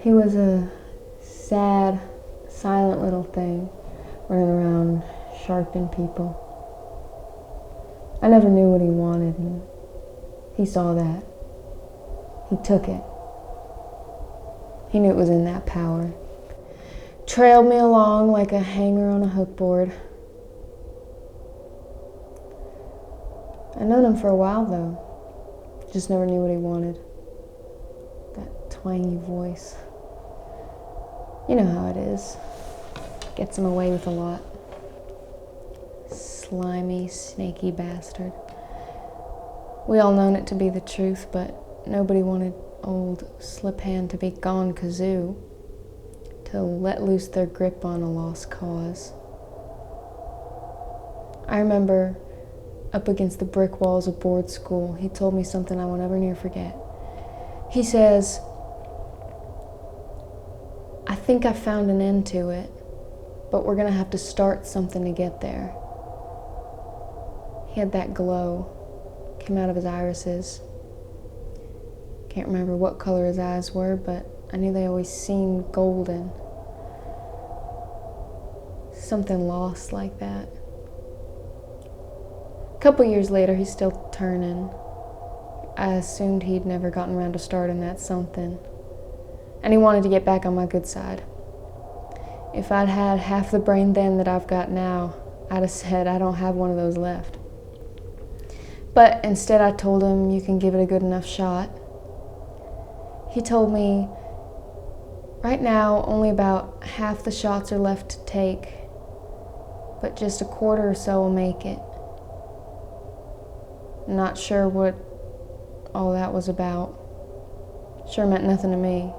He was a sad, silent little thing, running around sharping people. I never knew what he wanted, and he saw that. He took it. He knew it was in that power. Trailed me along like a hanger on a hook board. I'd known him for a while, though. Just never knew what he wanted. That twangy voice. You know how it is. Gets him away with a lot. Slimy, snaky bastard. We all known it to be the truth, but nobody wanted old Slip Hand to be gone kazoo, to let loose their grip on a lost cause. I remember up against the brick walls of board school, he told me something I will never near forget. He says, "I think I found an end to it, but we're gonna have to start something to get there." He had that glow, came out of his irises. Can't remember what color his eyes were, but I knew they always seemed golden. Something lost like that. A couple years later, he's still turning. I assumed he'd never gotten around to starting that something. And he wanted to get back on my good side. If I'd had half the brain then that I've got now, I'd have said I don't have one of those left. But instead I told him, you can give it a good enough shot. He told me, right now only about half the shots are left to take, but just a quarter or so will make it. Not sure what all that was about. Sure meant nothing to me.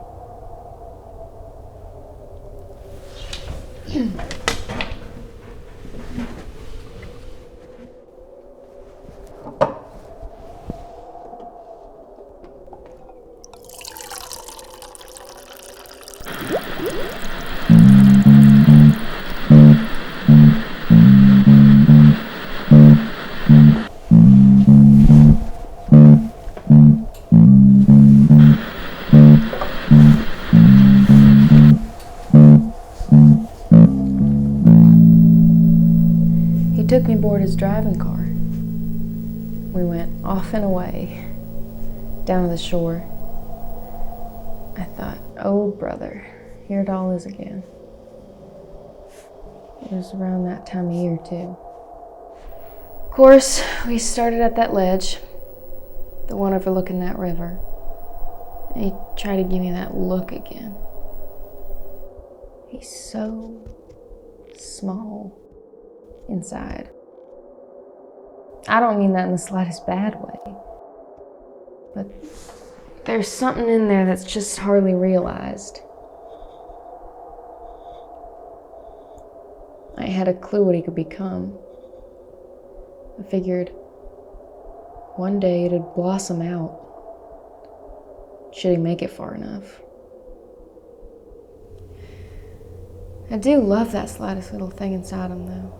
He took me aboard his driving car. We went off and away, down to the shore. I thought, oh brother, here it all is again. It was around that time of year too. Of course, we started at that ledge, the one overlooking that river. And he tried to give me that look again. He's so small inside. I don't mean that in the slightest bad way, but there's something in there that's just hardly realized. I had a clue what he could become. I figured one day it'd blossom out, should he make it far enough. I do love that slightest little thing inside him, though.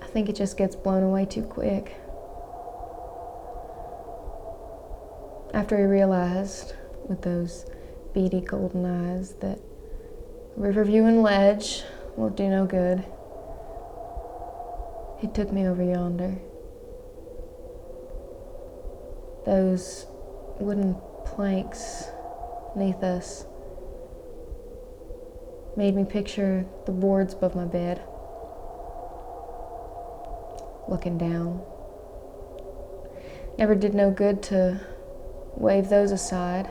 I think it just gets blown away too quick. After he realized, with those beady golden eyes, that Riverview and ledge won't do no good, he took me over yonder. Those wooden planks beneath us made me picture the boards above my bed, looking down. Never did no good to wave those aside,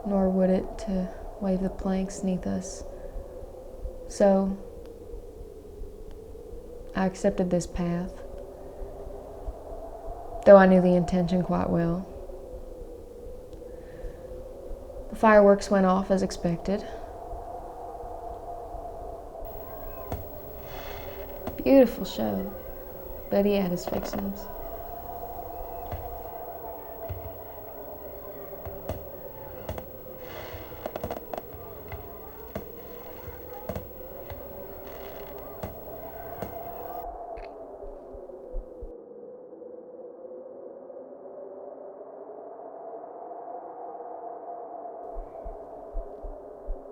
nor would it to wave the planks neath us. So I accepted this path, though I knew the intention quite well. The fireworks went off as expected. Beautiful show, but he had his fixings.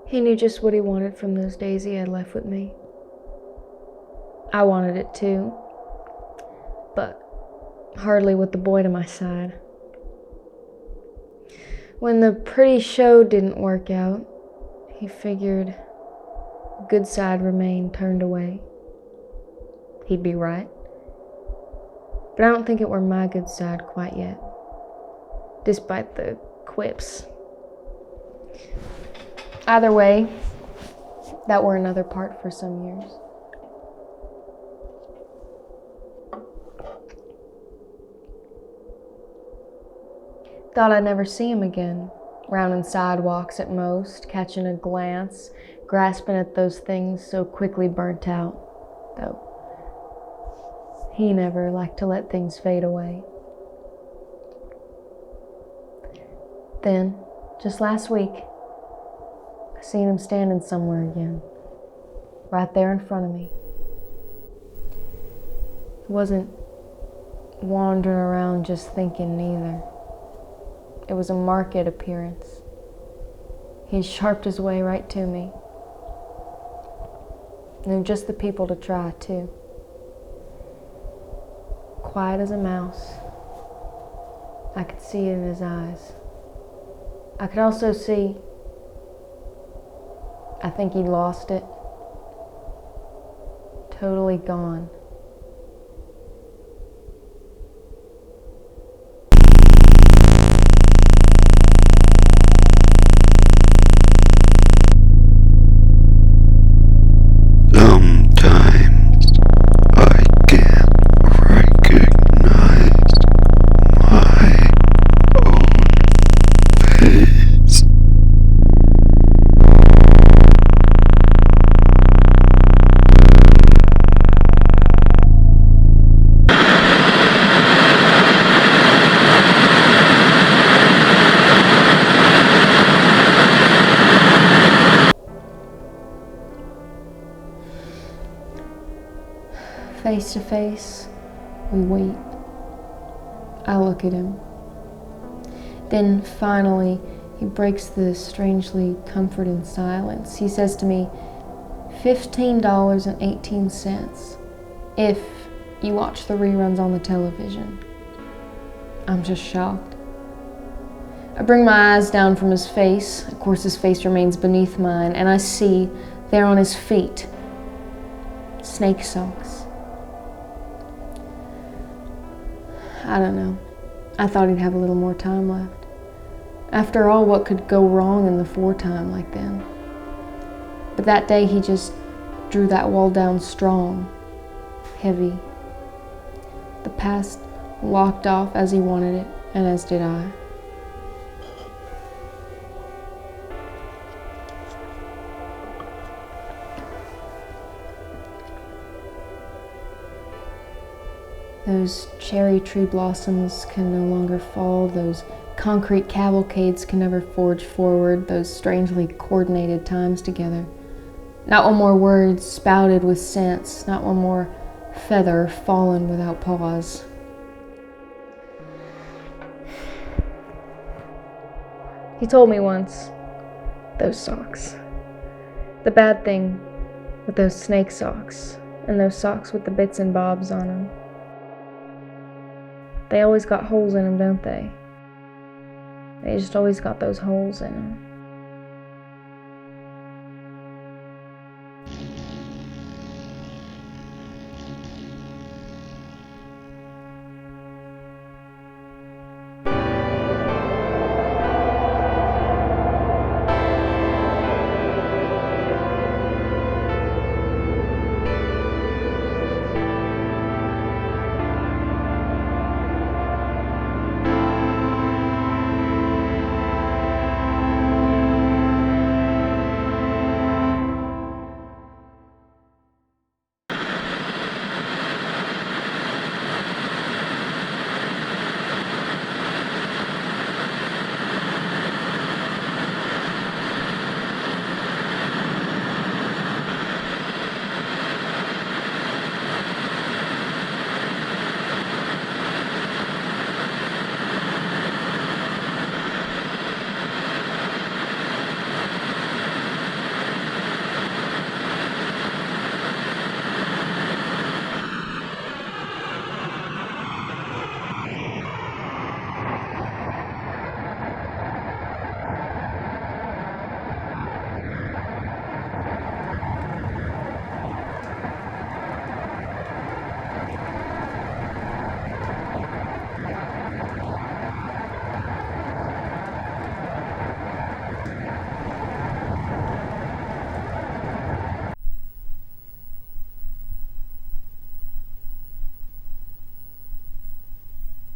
He knew just what he wanted from those days he had left with me. I wanted it too, but hardly with the boy to my side. When the pretty show didn't work out, he figured the good side remained turned away. He'd be right. But I don't think it were my good side quite yet, despite the quips. Either way, that were another part for some years. Thought I'd never see him again, rounding sidewalks at most, catching a glance, grasping at those things so quickly burnt out, though he never liked to let things fade away. Then, just last week, I seen him standing somewhere again, right there in front of me. He wasn't wandering around just thinking neither. It was a marked appearance. He sharped his way right to me. Knew just the people to try, too. Quiet as a mouse. I could see it in his eyes. I could also see, I think he'd lost it. Totally gone. Sometimes I can't recognize my own face. Face to face, we wait. I look at him. Then finally, he breaks the strangely comforting silence. He says to me, $15.18 if you watch the reruns on the television. I'm just shocked. I bring my eyes down from his face. Of course, his face remains beneath mine, and I see there on his feet, snake socks. I don't know. I thought he'd have a little more time left. After all, what could go wrong in the foretime like then? But that day he just drew that wall down strong, heavy. The past locked off as he wanted it, and as did I. Those cherry tree blossoms can no longer fall. Those concrete cavalcades can never forge forward. Those strangely coordinated times together. Not one more word spouted with sense. Not one more feather fallen without pause. He told me once, those socks. The bad thing with those snake socks, and those socks with the bits and bobs on them. They always got holes in them, don't they? They just always got those holes in them.